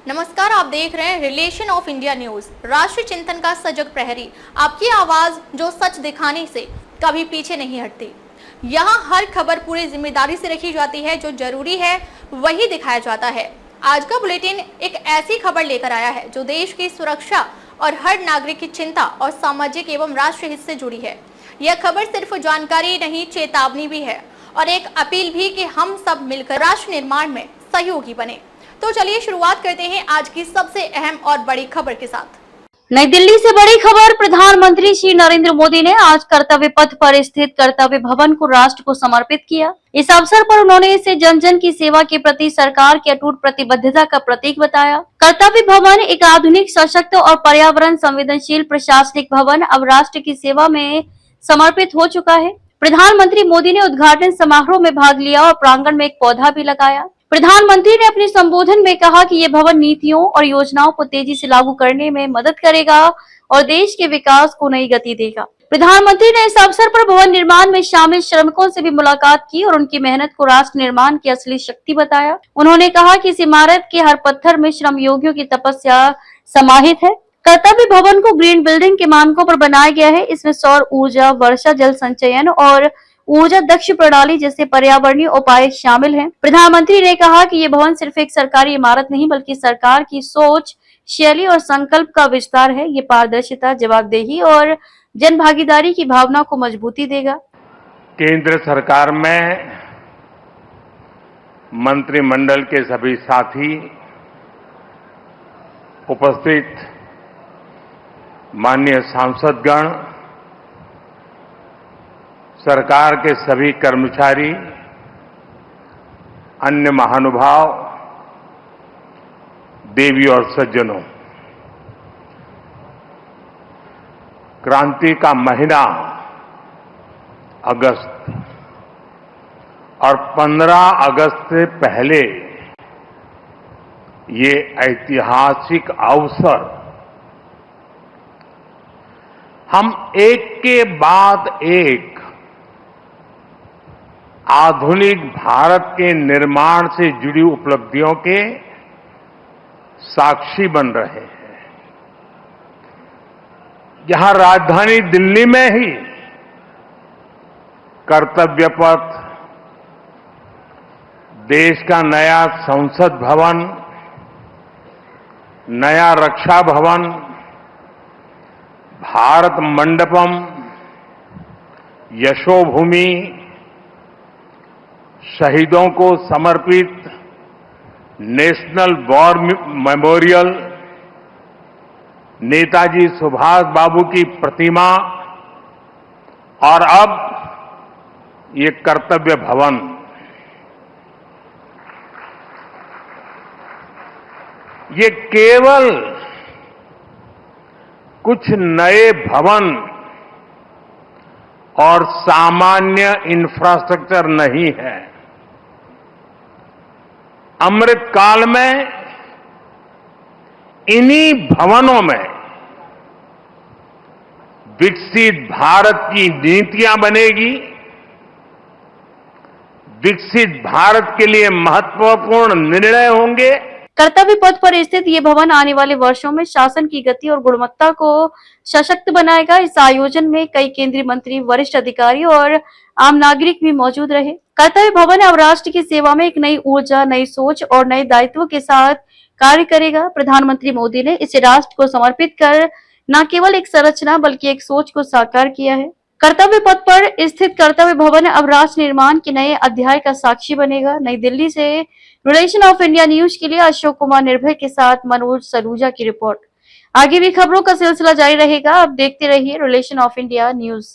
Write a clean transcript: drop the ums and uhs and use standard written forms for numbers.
नमस्कार, आप देख रहे हैं रिलेशन ऑफ इंडिया न्यूज, राष्ट्रीय चिंतन का सजग प्रहरी। आपकी आवाज जो सच दिखाने से कभी पीछे नहीं हटती। यहाँ हर खबर पूरी जिम्मेदारी से रखी जाती है, जो जरूरी है वही दिखाया जाता है। आज का बुलेटिन एक ऐसी खबर लेकर आया है जो देश की सुरक्षा और हर नागरिक की चिंता और सामाजिक एवं राष्ट्रीय हित से जुड़ी है। यह खबर सिर्फ जानकारी नहीं, चेतावनी भी है और एक अपील भी कि हम सब मिलकर राष्ट्र निर्माण में सहयोगी बने। तो चलिए शुरुआत करते हैं आज की सबसे अहम और बड़ी खबर के साथ। नई दिल्ली से बड़ी खबर। प्रधानमंत्री श्री नरेंद्र मोदी ने आज कर्तव्य पथ पर स्थित कर्तव्य भवन को राष्ट्र को समर्पित किया। इस अवसर पर उन्होंने इसे जन जन की सेवा के प्रति सरकार की अटूट प्रतिबद्धता का प्रतीक बताया। कर्तव्य भवन एक आधुनिक, सशक्त और पर्यावरण संवेदनशील प्रशासनिक भवन अब राष्ट्र की सेवा में समर्पित हो चुका है। प्रधानमंत्री मोदी ने उद्घाटन समारोह में भाग लिया और प्रांगण में एक पौधा भी लगाया। प्रधानमंत्री ने अपने संबोधन में कहा कि ये भवन नीतियों और योजनाओं को तेजी से लागू करने में मदद करेगा और देश के विकास को नई गति देगा। प्रधानमंत्री ने इस अवसर पर भवन निर्माण में शामिल श्रमिकों से भी मुलाकात की और उनकी मेहनत को राष्ट्र निर्माण की असली शक्ति बताया। उन्होंने कहा कि इस इमारत के हर पत्थर में श्रम योगियों की तपस्या समाहित है। कर्तव्य भवन को ग्रीन बिल्डिंग के मानकों पर बनाया गया है। इसमें सौर ऊर्जा, वर्षा जल संचयन और ऊर्जा दक्ष प्रणाली जैसे पर्यावरणीय उपाय शामिल हैं। प्रधानमंत्री ने कहा कि ये भवन सिर्फ एक सरकारी इमारत नहीं, बल्कि सरकार की सोच, शैली और संकल्प का विस्तार है। ये पारदर्शिता, जवाबदेही और जन भागीदारी की भावना को मजबूती देगा। केंद्र सरकार में मंत्रिमंडल के सभी साथी, उपस्थित माननीय सांसदगण, सरकार के सभी कर्मचारी, अन्य महानुभाव, देवी और सज्जनों, क्रांति का महीना अगस्त और 15 अगस्त से पहले ये ऐतिहासिक अवसर हम एक के बाद एक आधुनिक भारत के निर्माण से जुड़ी उपलब्धियों के साक्षी बन रहे हैं। यहां राजधानी दिल्ली में ही कर्तव्य पथ, देश का नया संसद भवन, नया रक्षा भवन, भारत मंडपम, यशोभूमि, शहीदों को समर्पित national war memorial, Netaji Subhash Babu की प्रतिमा और अब ये कर्तव्य भवन, ये केवल कुछ नए भवन और सामान्य इंफ्रास्ट्रक्चर नहीं है। अमृत काल में इन्हीं भवनों में विकसित भारत की नीतियां बनेगी। विकसित भारत के लिए महत्वपूर्ण निर्णय होंगे। कर्तव्य पथ पर स्थित ये भवन आने वाले वर्षों में शासन की गति और गुणवत्ता को सशक्त बनाएगा। इस आयोजन में कई केंद्रीय मंत्री, वरिष्ठ अधिकारी और आम नागरिक भी मौजूद रहे। कर्तव्य भवन अब राष्ट्र की सेवा में एक नई ऊर्जा, नई सोच और नए दायित्व के साथ कार्य करेगा। प्रधानमंत्री मोदी ने इसे राष्ट्र को समर्पित कर न केवल एक संरचना बल्कि एक सोच को साकार किया है। कर्तव्य पथ पर स्थित कर्तव्य भवन अब राष्ट्र निर्माण के नए अध्याय का साक्षी बनेगा। नई दिल्ली से रिलेशन ऑफ इंडिया न्यूज के लिए अशोक कुमार निर्भय के साथ मनोज सलूजा की रिपोर्ट। आगे भी खबरों का सिलसिला जारी रहेगा। आप देखते रहिए रिलेशन ऑफ इंडिया न्यूज।